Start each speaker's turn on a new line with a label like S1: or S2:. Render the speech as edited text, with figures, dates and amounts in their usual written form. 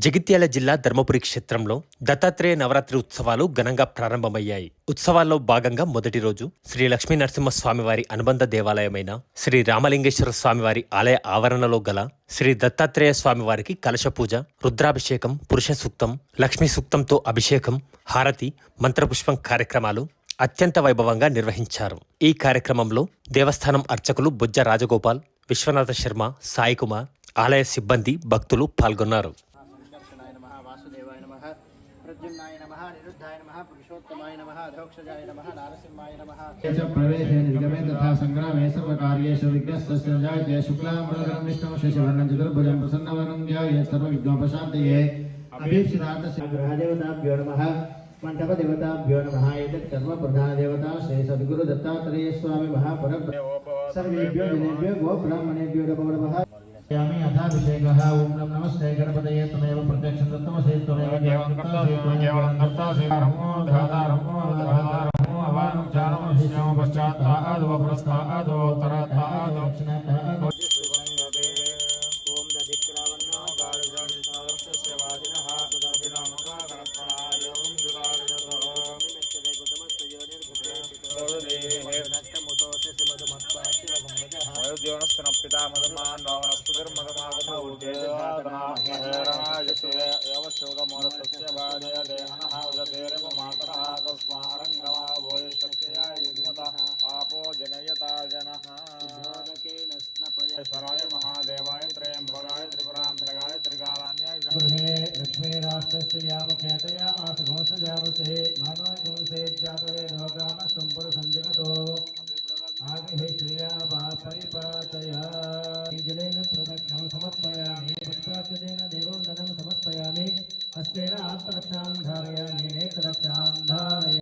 S1: జగిత్యాల జిల్లా ధర్మపురి క్షేత్రంలో దత్తాత్రేయ నవరాత్రి ఉత్సవాలు ఘనంగా ప్రారంభమయ్యాయి. ఉత్సవాల్లో భాగంగా మొదటి రోజు శ్రీ లక్ష్మీ నరసింహస్వామివారి అనుబంధ దేవాలయమైన శ్రీ రామలింగేశ్వర స్వామివారి ఆలయ ఆవరణలో గల శ్రీ దత్తాత్రేయ స్వామివారికి కలశ పూజ, రుద్రాభిషేకం, పురుష సూక్తం, లక్ష్మీ సూక్తంతో అభిషేకం, హారతి, మంత్రపుష్పం కార్యక్రమాలు అత్యంత వైభవంగా నిర్వహించారు. ఈ కార్యక్రమంలో దేవస్థానం అర్చకులు బొజ్జ రాజగోపాల్, విశ్వనాథ శర్మ, సాయి కుమార్, ఆలయ సిబ్బంది, భక్తులు పాల్గొన్నారు.
S2: वासुदेवाय नमः, प्रद्युम्नाय नमः, निरुद्धाय नमः, पुरुषोत्तमाय नमः, अधोक्षजाय नमः, नारसिंहाय नमः।
S3: प्रवेशे निर्गमे तथा संग्रामे सर्वकार्येषु विघ्नस्तस्य जायते शुक्लाम्बरधरं विष्णुं शशिवर्णं चतुर्भुजं प्रसन्नवदनं ध्यायेत् सर्वविघ्नोपशान्तये। अभीप्सितार्थस्य ग्रहदेवताभ्यो नमः, मण्डपदेवताभ्यो नमः। एतत् कर्मप्रधानदेवता श्री सद्गुरु दत्तात्रेय स्वामी महापरब्रह्म सर्वेभ्यो जनेभ्यो गोब्राह्मणेभ्यो नमो नमः। यामि अथाभिषेकः। ओम नमस्ते गणपतये तमेव प्रत्यक्षं दत्तमसि त्वमेव केवलं कर्तासि नमो धातारमो धातारमो अवानुचारमो पश्चात् आदो पुरस्तात् आदो उत्तरात् आदो दक्षिण